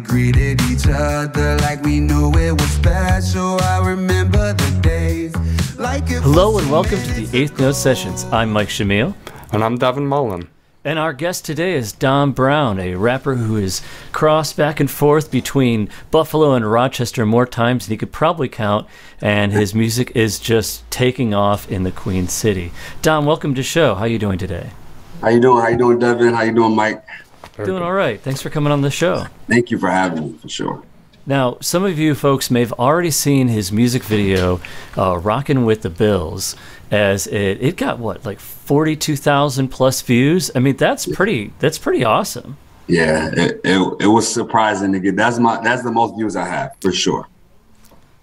greeted each other like we knew it was special. I remember the days like it Hello was and welcome to the Eighth Note Sessions. I'm Mike Shamil. And I'm Devin Mullen. And our guest today is Domjbrown, a rapper who has crossed back and forth between Buffalo and Rochester more times than he could probably count, and his music is just taking off in the Queen City. Dom, welcome to the show. How are you doing today? How you doing? How you doing, Devin? How you doing, Mike? Doing all right. Thanks for coming on the show. Thank you for having me, for sure. Now, some of you folks may have already seen his music video, Rockin' with the Bills, as it got, what, like 42,000 plus views? I mean, that's pretty awesome. Yeah, it was surprising to get. That's the most views I have, for sure.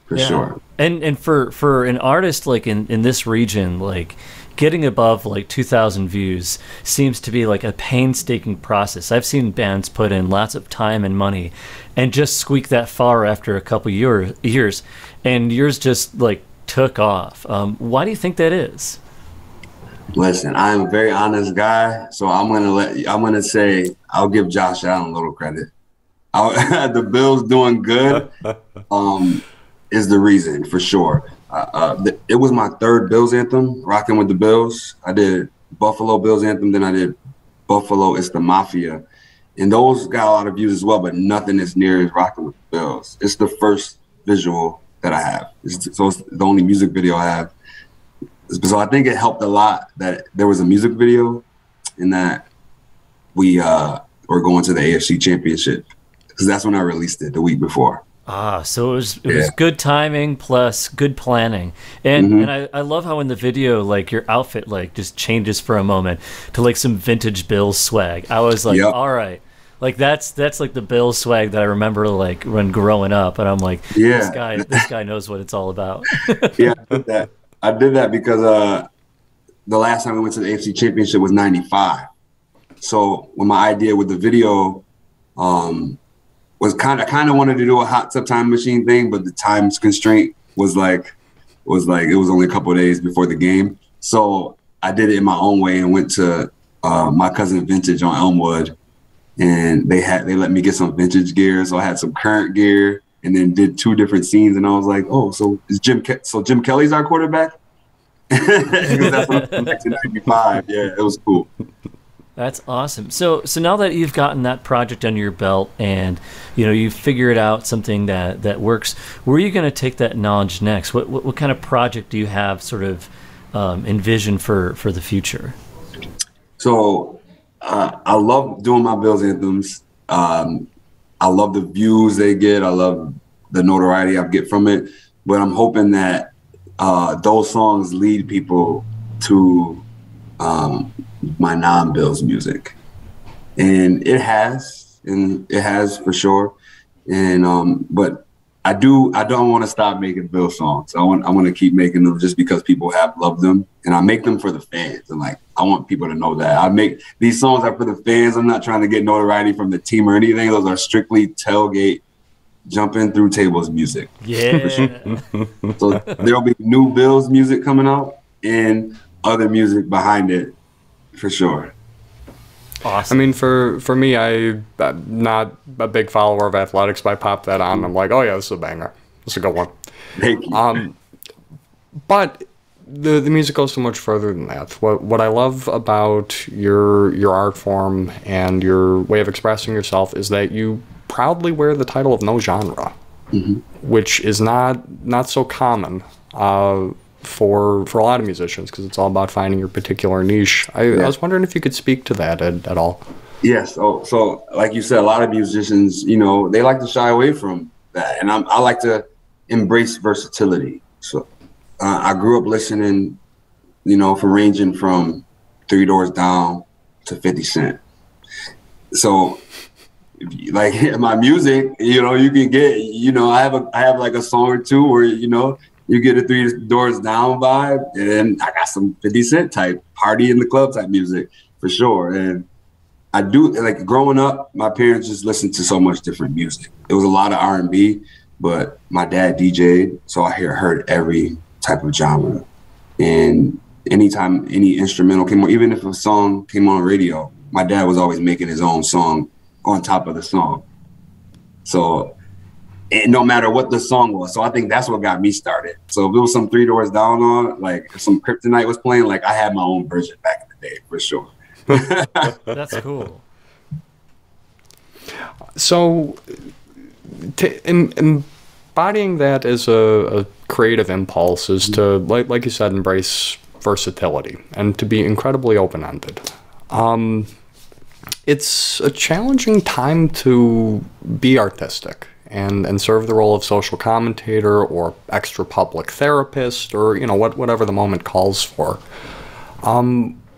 For sure. And for an artist like in this region, like getting above like 2,000 views seems to be like a painstaking process. I've seen bands put in lots of time and money and just squeak that far after a couple years, and yours just like took off. Why do you think that is? Listen, I'm a very honest guy, so I'm gonna say I'll give Josh Allen a little credit. The Bills doing good is the reason, for sure. It was my third Bills anthem, Rockin' with the Bills. I did Buffalo Bills anthem, then I did Buffalo It's the Mafia. And those got a lot of views as well, but nothing as near as Rockin' with the Bills. It's the first visual that I have. It's the only music video I have. So I think it helped a lot that there was a music video and that we were going to the AFC Championship, because that's when I released it the week before. So it was good timing plus good planning. And I love how in the video, like, your outfit like just changes for a moment to like some vintage Bills swag. I was like, all right, like that's like the Bills swag that I remember like when growing up, and I'm like, this guy knows what it's all about. Yeah, I did that because the last time we went to the AFC Championship was '95. So when my idea with the video was kind of wanted to do a hot tub time machine thing, but the time constraint was like it was only a couple of days before the game. So I did it in my own way and went to my cousin Vintage on Elmwood, and they let me get some vintage gear. So I had some current gear and then did two different scenes, and I was like, oh, so Jim Kelly's our quarterback? Because that's what in 1995. Yeah, it was cool. That's awesome. So now that you've gotten that project under your belt and you've figured out something that works, where are you going to take that knowledge next? What kind of project do you have sort of envisioned for the future? So I love doing my Bills anthems. I love the views they get. I love the notoriety I get from it. But I'm hoping that those songs lead people to my non-Bills music, and it has for sure. And but I don't want to stop making Bills songs. I want to keep making them just because people have loved them, and I make them for the fans. And like, I want people to know that I make these songs are for the fans. I'm not trying to get notoriety from the team or anything. Those are strictly tailgate, jumping through tables music. Yeah. Sure. So there'll be new Bills music coming out and other music behind it, for sure. Awesome. I mean, for me, I'm not a big follower of athletics, but I pop that on. I'm like, oh yeah, this is a banger. This is a good one. Thank you. But the music goes so much further than that. What I love about your art form and your way of expressing yourself is that you proudly wear the title of no genre, which is not so common for a lot of musicians, because it's all about finding your particular niche. I was wondering if you could speak to that at all. Yes. So like you said, a lot of musicians, they like to shy away from that, and I like to embrace versatility. So I grew up listening, ranging from 3 Doors Down to 50 Cent. So like my music, you can get, I have like a song or two where, you get a 3 Doors Down vibe, and then I got some 50 Cent type party in the club type music, for sure. And I do, like, growing up, my parents just listened to so much different music. It was a lot of R&B, but my dad DJ'd, so I heard every type of genre. And anytime any instrumental came on, even if a song came on radio, my dad was always making his own song on top of the song. So no matter what the song was. So I think that's what got me started. So if it was some Three Doors Down on, like if some Kryptonite was playing, like I had my own version back in the day for sure. That's cool. So embodying that as a creative impulse is to, like you said, embrace versatility and to be incredibly open-ended. It's a challenging time to be artistic and serve the role of social commentator or extra public therapist or, you know, whatever the moment calls for.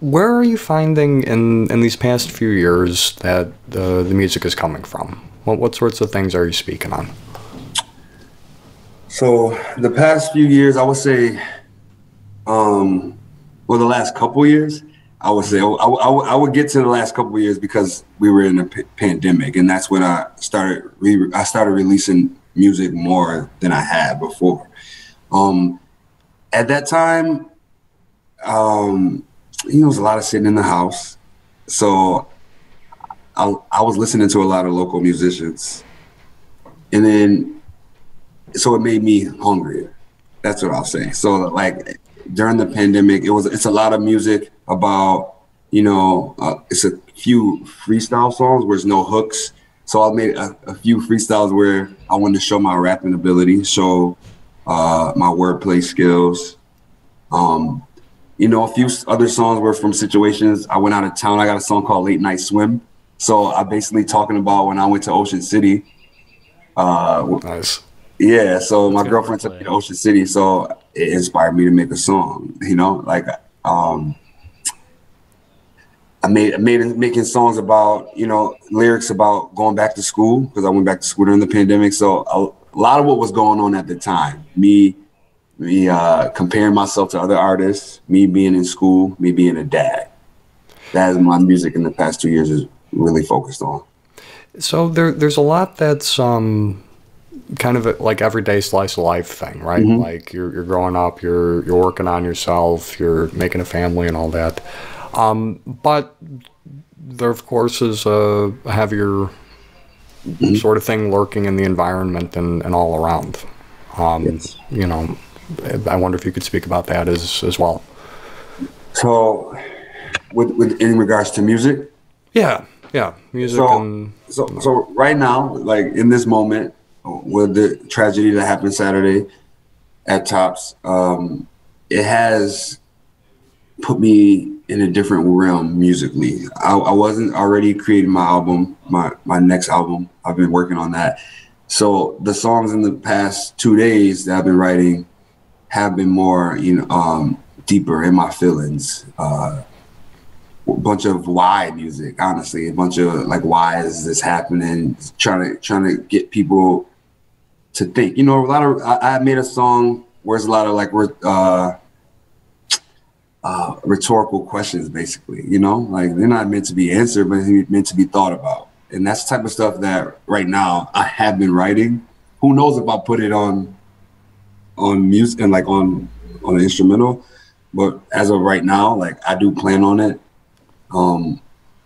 Where are you finding in these past few years that the music is coming from? What sorts of things are you speaking on? So the past few years, I would say, well, the last couple years, I would say I would get to the last couple of years because we were in a pandemic, and that's when I started releasing music more than I had before. At that time, there was a lot of sitting in the house, so I was listening to a lot of local musicians, and then so it made me hungrier. That's what I'll say. So like during the pandemic, it's a lot of music about, it's a few freestyle songs where there's no hooks. So I made a few freestyles where I wanted to show my rapping ability, show my wordplay skills. A few other songs were from situations. I went out of town. I got a song called Late Night Swim. So I basically talking about when I went to Ocean City. Nice. Yeah, so my girlfriend took me to Ocean City, so it inspired me to make a song. I made making songs about, lyrics about going back to school because I went back to school during the pandemic. So a lot of what was going on at the time, me comparing myself to other artists, me being in school, me being a dad. That is my music in the past 2 years is really focused on. So there's a lot that's kind of like everyday slice of life thing, right? Mm-hmm. Like you're growing up, you're working on yourself, you're making a family and all that. But there, of course, is a heavier sort of thing lurking in the environment and all around. Yes. I wonder if you could speak about that as well. So, with in regards to music? Yeah, music. So right now, like in this moment, with the tragedy that happened Saturday at Tops, it has put me in a different realm musically. I wasn't already creating my album, my next album. I've been working on that. So the songs in the past 2 days that I've been writing have been more, deeper in my feelings. A bunch of why music, honestly. A bunch of like, why is this happening? Trying to get people to think. A lot of I made a song where it's a lot of like rhetorical questions, basically. Like they're not meant to be answered, but they're meant to be thought about. And that's the type of stuff that right now I have been writing. Who knows if I'll put it on music and like on an instrumental, but as of right now, like I do plan on it.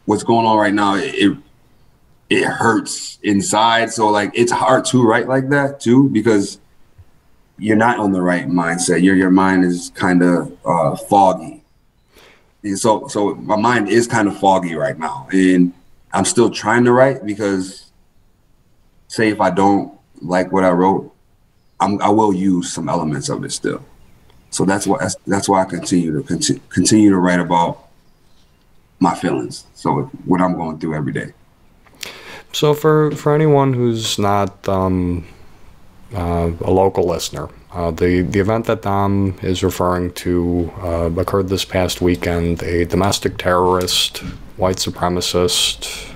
What's going on right now, it hurts inside. So like it's hard to write like that too, because you're not on the right mindset. Your mind is kind of foggy. And so my mind is kind of foggy right now. And I'm still trying to write because say if I don't like what I wrote, I will use some elements of it still. So that's why I continue to write about my feelings. So what I'm going through every day. So for anyone who's not a local listener, the event that Dom is referring to occurred this past weekend. A domestic terrorist, white supremacist,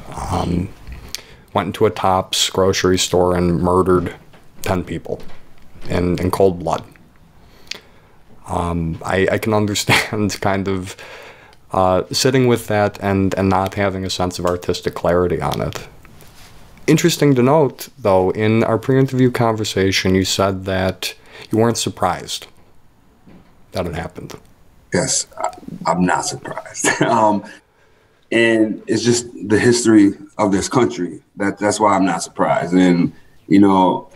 went into a Tops grocery store and murdered 10 people in cold blood. I can understand kind of sitting with that and not having a sense of artistic clarity on it. Interesting to note, though, in our pre-interview conversation, you said that you weren't surprised that it happened. Yes, I'm not surprised. And it's just the history of this country. That's why I'm not surprised. And, you know,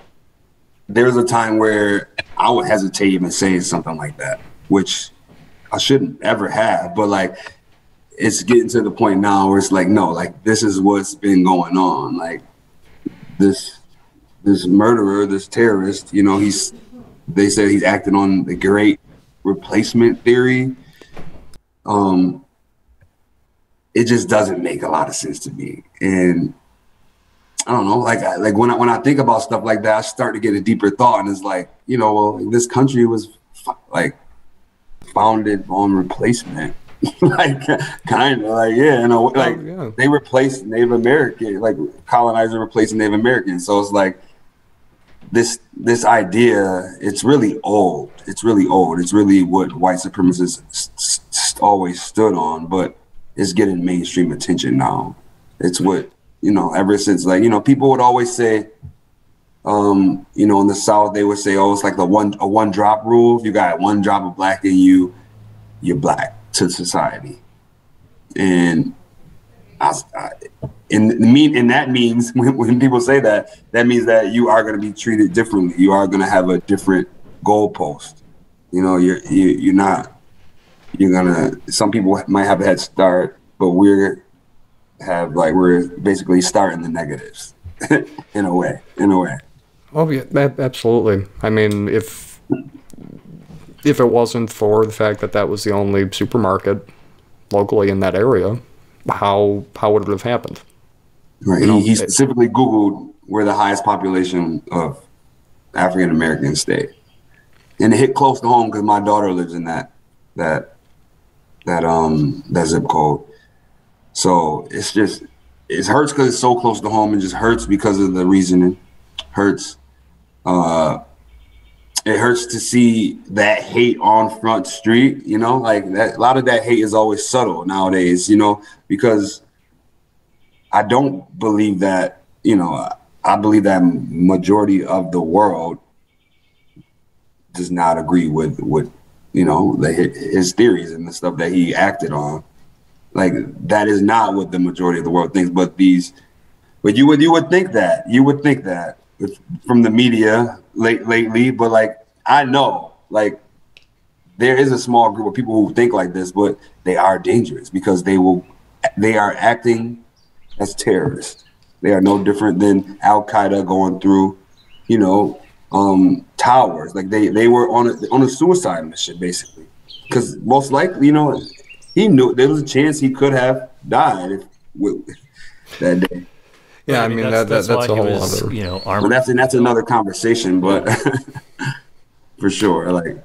there was a time where I would hesitate even saying something like that, which I shouldn't ever have. But like, it's getting to the point now where it's like, no, like this is what's been going on. Like this murderer, this terrorist, you know, they said he's acting on the great replacement theory. It just doesn't make a lot of sense to me. And I don't know, like when I think about stuff like that, I start to get a deeper thought, and it's like, you know, well, this country was like founded on replacement, like kind of like, yeah, you know, like they replaced Native American, like colonizer replacing Native Americans. So it's like this idea, it's really old. It's really old. It's really what white supremacists always stood on, but it's getting mainstream attention now. It's what, you know, ever since, like, you know, people would always say, you know, in the South, they would say, oh, it's like a one drop rule. If you got one drop of black in you, you're black to society. And and that means when people say that, that means that you are going to be treated differently. You are going to have a different goalpost. You know, you're not. You're gonna. Some people might have a head start, but we're basically starting the negatives in a way. Oh yeah, absolutely. I mean, if it wasn't for the fact that was the only supermarket locally in that area, how would it have happened? Right. You know, he specifically Googled where the highest population of African Americans stay, and it hit close to home because my daughter lives in that zip code. So it hurts because it's so close to home. It just hurts because of the reasoning. Hurts. It hurts to see that hate on Front Street, you know, like that. A lot of that hate is always subtle nowadays, you know, because I don't believe that, you know, I believe that majority of the world does not agree with you know, his theories and the stuff that he acted on. Like, that is not what the majority of the world thinks. But you would think that from the media lately. But like, I know, like, there is a small group of people who think like this, but they are dangerous because they are acting as terrorists. They are no different than Al Qaeda going through, you know, towers. Like they were on a suicide mission, basically, because most likely, you know, he knew there was a chance he could have died that day. Yeah, I mean that's a whole other, you know, well, that's another conversation, but for sure, like.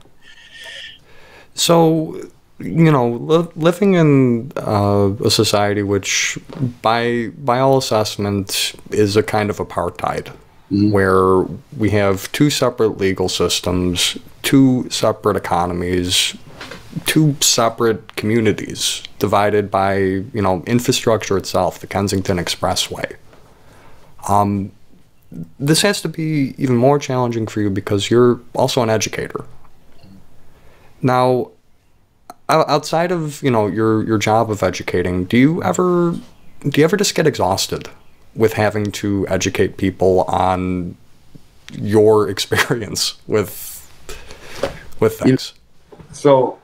So, you know, living in a society which, by all assessment, is a kind of apartheid. Mm-hmm. Where we have two separate legal systems, two separate economies, two separate communities divided by, you know, infrastructure itself, the Kensington Expressway. This has to be even more challenging for you because you're also an educator. Now, outside of, you know, your job of educating, do you ever just get exhausted with having to educate people on your experience with things? So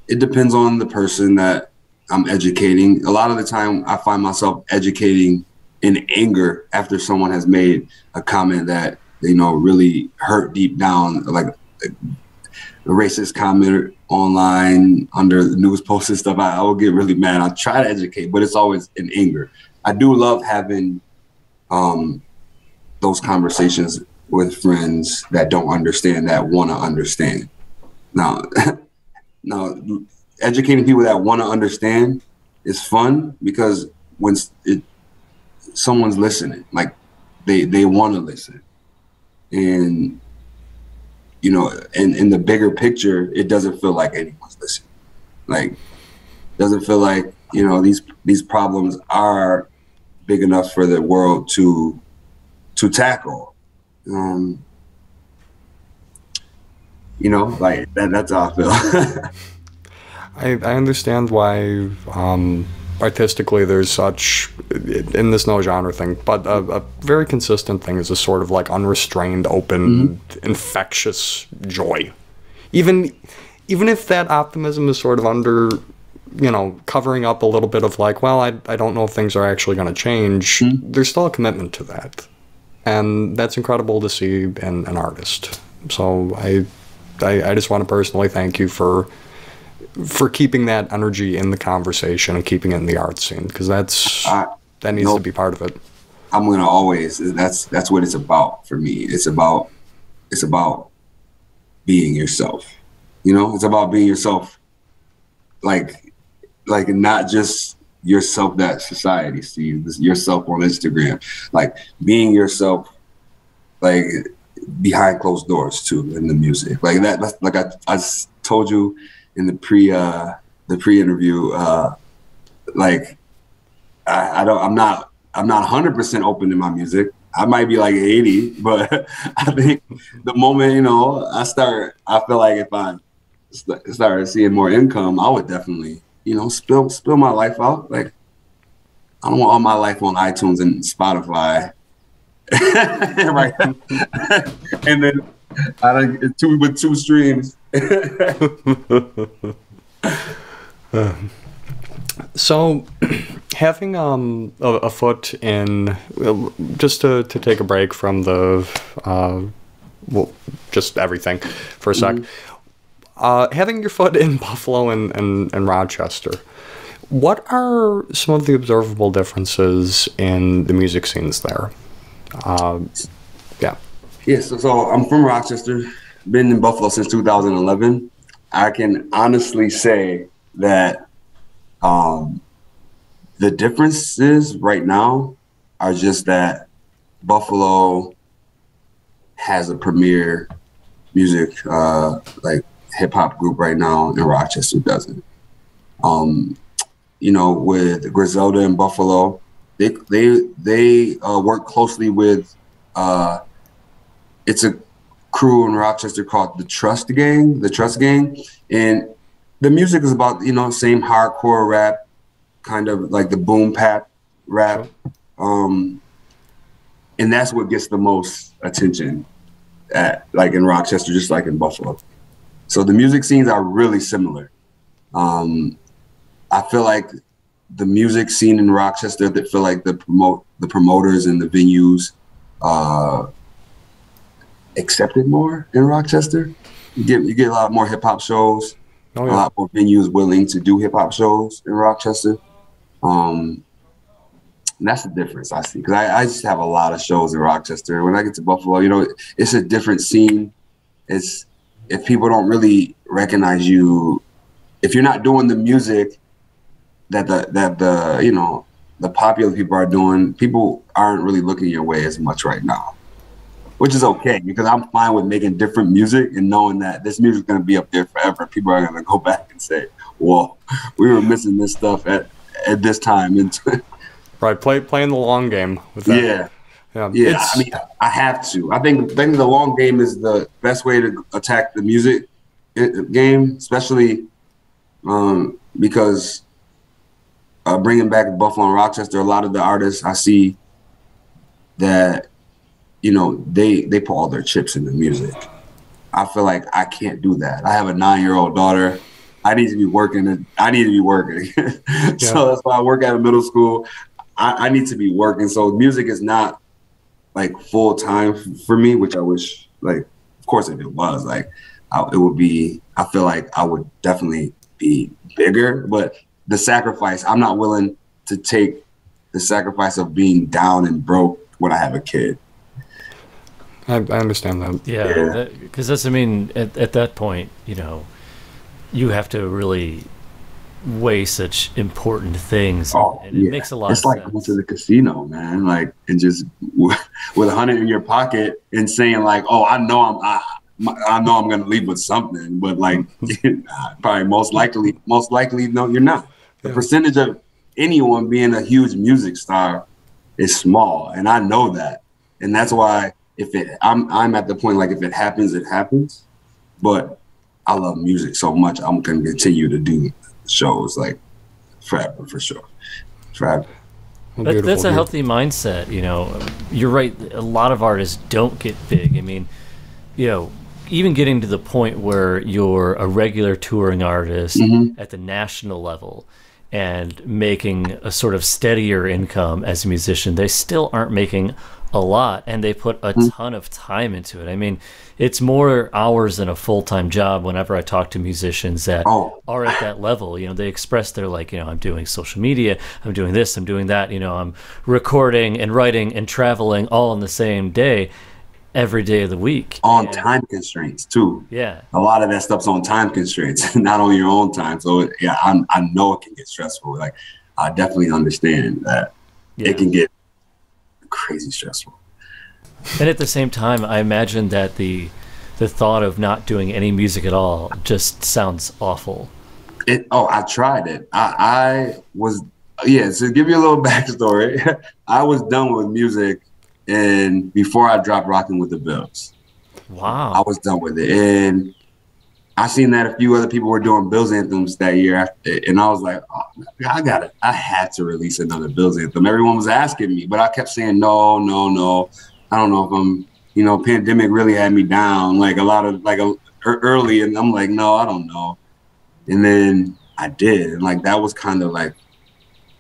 it depends on the person that I'm educating. A lot of the time I find myself educating in anger after someone has made a comment that, you know, really hurt deep down, like a racist comment online under the news posts and stuff. I will get really mad. I try to educate, but it's always in anger. I do love having those conversations with friends that don't understand, that want to understand. Now, educating people that want to understand is fun because when someone's listening, like they want to listen. And, you know, in the bigger picture, it doesn't feel like anyone's listening. Like, doesn't feel like, you know, these problems are big enough for the world to tackle. You know, like that's how I feel. I understand why artistically there's such, in this no genre thing, but a very consistent thing is a sort of like unrestrained, open, infectious joy. Even if that optimism is sort of under, you know, covering up a little bit of like, well, I don't know if things are actually going to change, there's still a commitment to that. And that's incredible to see in an artist. So I just want to personally thank you for keeping that energy in the conversation and keeping it in the art scene, because that needs to be part of it. I'm gonna always. That's what it's about for me. It's about being yourself. You know, it's about being yourself. Like not just yourself that society sees, yourself on Instagram. Like being yourself, like behind closed doors too in the music. Like that. Like I told you in the pre-interview, like I'm not 100% open to my music. I might be like 80, but I think the moment, you know, I feel like if I started seeing more income, I would definitely, you know, spill my life out. Like I don't want all my life on iTunes and Spotify, right? And then with two streams. So, having a foot in, just to take a break from the just everything for a sec, having your foot in Buffalo and Rochester, what are some of the observable differences in the music scenes there? Yes, so I'm from Rochester, been in Buffalo since 2011. I can honestly say that the differences right now are just that Buffalo has a premier music like hip hop group right now, and Rochester doesn't. You know, with Griselda and Buffalo, they work closely with it's a crew in Rochester called the Trust Gang, and the music is about, you know, same hardcore rap, kind of like the boom bap rap, and that's what gets the most attention like in Rochester, just like in Buffalo. So the music scenes are really similar. I feel like the music scene in Rochester, that feel like the promoters and the venues accepted more in Rochester. You get a lot more hip hop shows. A lot more venues willing to do hip hop shows in Rochester. And that's the difference I see, because I just have a lot of shows in Rochester. When I get to Buffalo, you know, it's a different scene. It's, if people don't really recognize you, if you're not doing the music that the you know, the popular people are doing, people aren't really looking your way as much right now, which is okay, because I'm fine with making different music and knowing that this music is going to be up there forever. People are going to go back and say, well, we were missing this stuff at this time. Right, playing the long game with that. Yeah. I mean, I have to. I think the long game is the best way to attack the music game, especially because bringing back Buffalo and Rochester, a lot of the artists I see that, you know, they put all their chips in the music. I feel like I can't do that. I have a 9-year-old daughter. I need to be working. So that's why I work at a middle school. I need to be working. So music is not like full time for me, which I wish, like, of course, if it was, like, it would be, I feel like I would definitely be bigger, but the sacrifice, I'm not willing to take the sacrifice of being down and broke when I have a kid. I understand that. Yeah, because that's, I mean, at that point, you know, you have to really weigh such important things. And it makes a lot of sense. It's like going to the casino, man, like, and just with $100 in your pocket and saying like, oh, I know I'm going to leave with something, but like, probably most likely, no, you're not. The percentage of anyone being a huge music star is small, and I know that, and that's why I'm at the point, like, if it happens, it happens. But I love music so much, I'm going to continue to do shows like forever, for sure, forever. That's a healthy mindset. You know, you're right. A lot of artists don't get big. I mean, you know, even getting to the point where you're a regular touring artist at the national level and making a sort of steadier income as a musician, they still aren't making a lot, and they put a ton of time into it. I mean, it's more hours than a full-time job whenever I talk to musicians that are at that level. You know, they express they're like, you know, I'm doing social media, I'm doing this, I'm doing that, you know, I'm recording and writing and traveling all in the same day, every day of the week. On time constraints too. Yeah. A lot of that stuff's on time constraints, not on your own time. So yeah, I know it can get stressful. Like, I definitely understand that it can get crazy stressful. And at the same time, I imagine that the thought of not doing any music at all just sounds awful. I tried it. I was, to give you a little backstory, I was done with music and before I dropped Rocking with the Bills. Wow. I was done with it. And I seen that a few other people were doing Bills anthems that year, and I was like, I had to release another Bills anthem. Everyone was asking me, but I kept saying, no. I don't know if I'm, you know, pandemic really had me down, like a lot of, early, and I'm like, no, I don't know. And then I did, and like, that was kind of like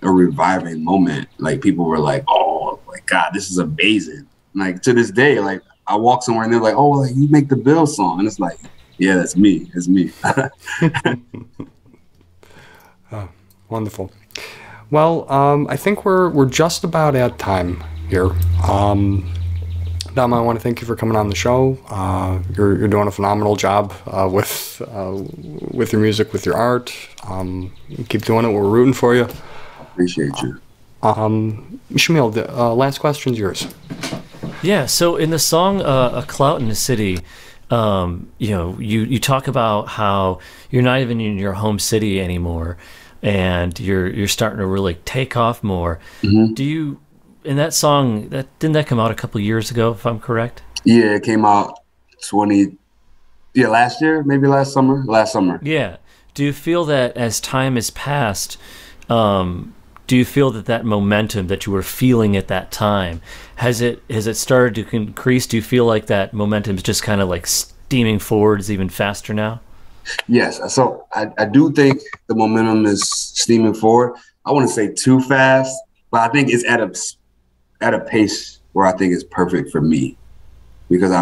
a reviving moment. Like, people were like, oh my God, this is amazing. Like, to this day, like, I walk somewhere and they're like, oh, like, you make the Bills song. And it's like, yeah, that's me. It's me. Oh, wonderful. Well, I think we're just about at time here. Dom, I want to thank you for coming on the show. You're doing a phenomenal job with your music, with your art. Keep doing it. We're rooting for you. Appreciate you. Shamil, the last question's yours. Yeah. So in the song "A Clout in the City," you know, you talk about how you're not even in your home city anymore, and you're starting to really take off more. Do you, in that song, didn't that come out a couple years ago, if I'm correct? Yeah, it came out last year, maybe last summer. Yeah. Do you feel that as time has passed, do you feel that momentum that you were feeling at that time, has it started to increase? Do you feel like that momentum is just kind of like steaming forwards even faster now? Yes. So I do think the momentum is steaming forward. I wouldn't say too fast, but I think it's at a pace where I think is perfect for me, because I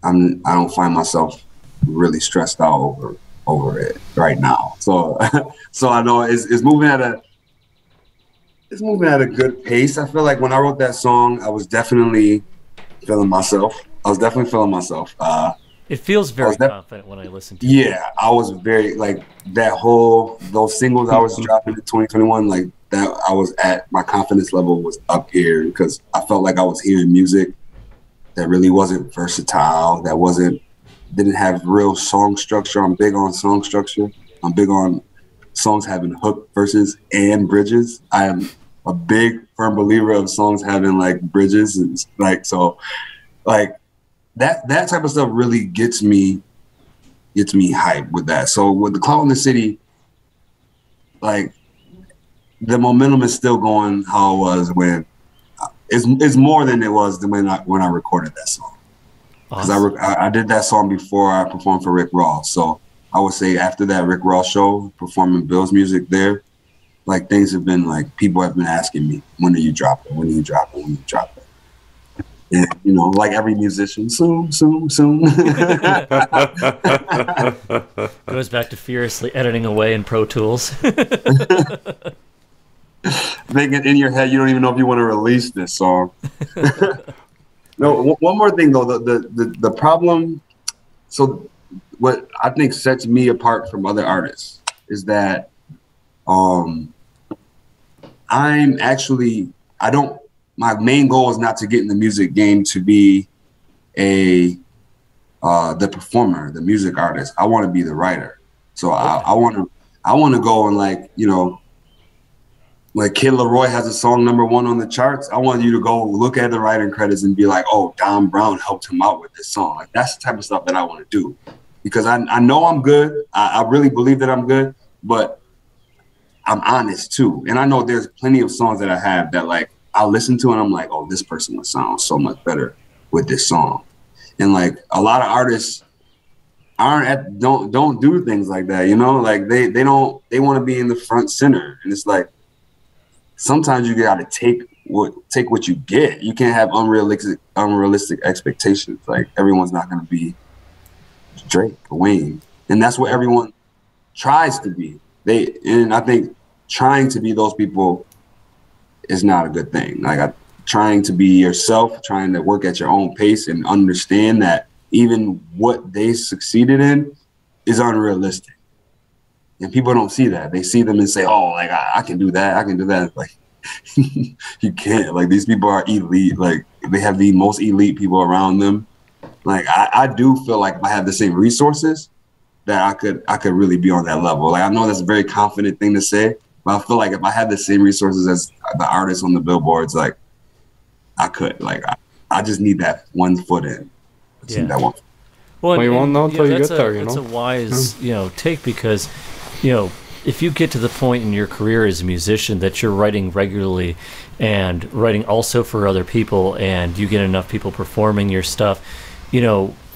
don't find myself really stressed out over it right now. So I know it's moving at a good pace. I feel like when I wrote that song, I was definitely feeling myself. It feels very confident when I listen to it. Yeah, I was very, like, those singles I was dropping in 2021, like that, I was at, my confidence level was up here because I felt like I was hearing music that really wasn't versatile, didn't have real song structure. I'm big on song structure. I'm big on songs having hook, verses, and bridges. I am a big firm believer of songs having like bridges, and like, so like that type of stuff really gets me hyped with that. So with the Clout in the City, like, the momentum is still going how it was when it's more than it was when I recorded that song. Because awesome. I did that song before I performed for Rick Ross. So I would say after that Rick Ross show, performing Bill's music there, like, things have been like, people have been asking me, when are you dropping? When are you dropping? When are you dropping? And, you know, like every musician, soon. Goes back to furiously editing away in Pro Tools. Thinking in your head, you don't even know if you want to release this song. No, one more thing though, the problem. So what I think sets me apart from other artists is that my main goal is not to get in the music game to be the performer, the music artist. I want to be the writer. So okay. I want to go and, like, you know, like Kid Laroi has a song #1 on the charts. I want you to go look at the writing credits and be like, oh, Domjbrown helped him out with this song. Like, that's the type of stuff that I want to do, because I know I'm good. I really believe that I'm good, but I'm honest too. And I know there's plenty of songs that I have that like I listen to and I'm like, oh, this person would sound so much better with this song. And like a lot of artists don't do things like that, you know? Like they want to be in the front center. And it's like sometimes you gotta take what you get. You can't have unrealistic expectations. Like everyone's not gonna be Drake or Wayne. And that's what everyone tries to be. And I think trying to be those people is not a good thing. Like trying to be yourself, trying to work at your own pace and understand that even what they succeeded in is unrealistic. And people don't see that. They see them and say, oh, like I can do that. I can do that. Like you can't. Like these people are elite. Like they have the most elite people around them. Like I do feel like if I had the same resources, that I could really be on that level. Like I know that's a very confident thing to say, but I feel like if I had the same resources as the artists on the billboards, like I could. Like I just need that one foot in. Yeah. That one. Well, you won't know until you get there. That's a wise, take because, if you get to the point in your career as a musician that you're writing regularly and writing also for other people, and you get enough people performing your stuff,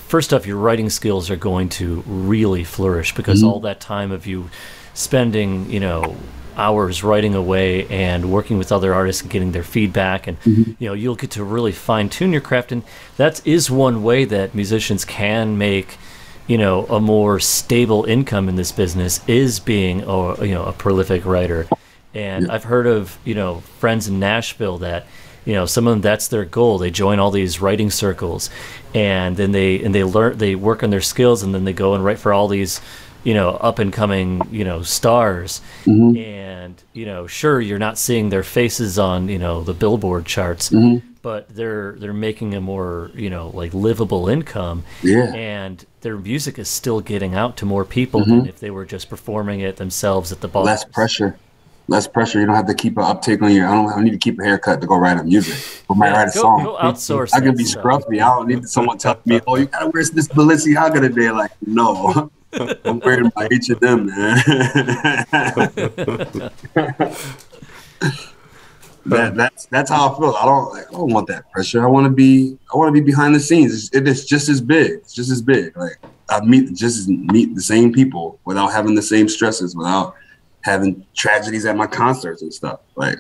first off, your writing skills are going to really flourish because all that time of you spending, hours writing away and working with other artists and getting their feedback, and you'll get to really fine-tune your craft. And that is one way that musicians can make a more stable income in this business, is being a prolific writer. And I've heard of friends in Nashville that some of them, that's their goal. They join all these writing circles, and then they work on their skills, and then they go and write for all these up and coming stars. And sure, you're not seeing their faces on the Billboard charts, but they're making a more like livable income, and their music is still getting out to more people than if they were just performing it themselves at the bar. Less pressure. You don't have to keep an uptake on I don't need to keep a haircut to go write a music. Or might write a song. Go outsource. I can be scruffy. I don't need someone telling me, oh, you gotta wear this Balenciaga today. Like, no. I'm wearing my H&M, man. That's how I feel. I don't want that pressure. I want to be behind the scenes. It's just as big. It's just as big. Like I meet the same people without having the same stresses, without having tragedies at my concerts and stuff. Like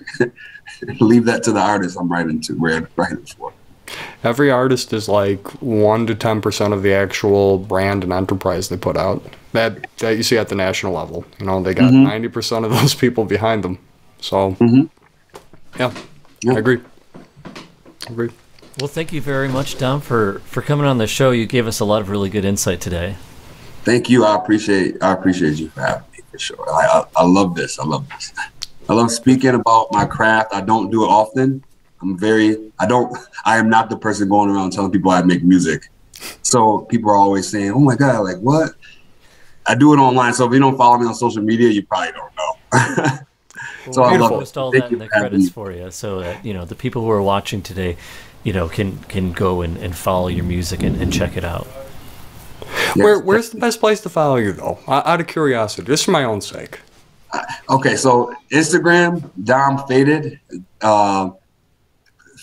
leave that to the artists I'm writing for. Every artist is like 1 to 10% of the actual brand and enterprise they put out. That you see at the national level. They got 90% of those people behind them. So, yeah, I agree. Well, thank you very much, Dom, for coming on the show. You gave us a lot of really good insight today. Thank you. I appreciate you for having me, for sure. I love this. I love speaking about my craft. I don't do it often. I am not the person going around telling people I make music. So people are always saying, oh my God, like what? I do it online. So if you don't follow me on social media, you probably don't know. So I'll post all that in the credits for you, so that the people who are watching today, can go and follow your music and check it out. Yes. Where's the best place to follow you, though? Out of curiosity, just for my own sake. Okay, so Instagram, Domfadedd.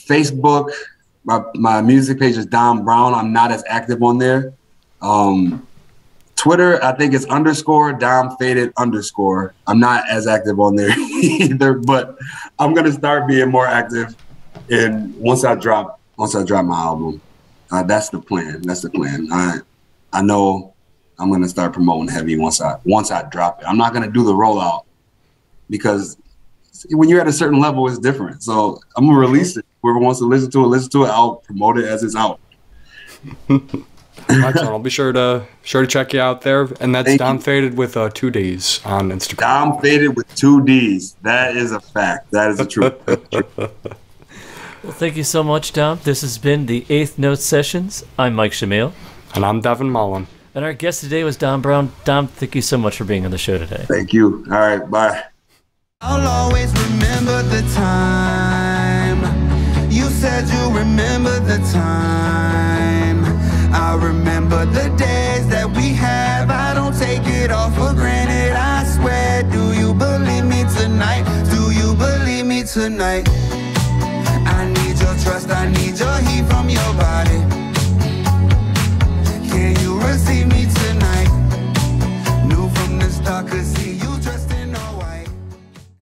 Facebook, my music page is Domjbrown. I'm not as active on there. Twitter, I think it's _Domfadedd_. I'm not as active on there either, but I'm gonna start being more active. And once I drop my album, that's the plan. I know I'm gonna start promoting heavy once I drop it. I'm not gonna do the rollout because when you're at a certain level, it's different. So I'm gonna release it. Whoever wants to listen to it. I'll promote it as it's out. Excellent. I'll be sure to check you out there. And that's Domfadedd with 2 Ds on Instagram. Domfadedd with 2 Ds. That is a fact. That is the truth. Well, thank you so much, Dom. This has been the 8th Note Sessions. I'm Mike Shamil. And I'm Devin Mullen. And our guest today was Domjbrown. Dom, thank you so much for being on the show today. Thank you. All right, bye. I'll always remember the time you said you remember the time. I remember the days that we have. I don't take it all for granted. I swear, do you believe me? tonight. I need your trust, I need your heat from your body.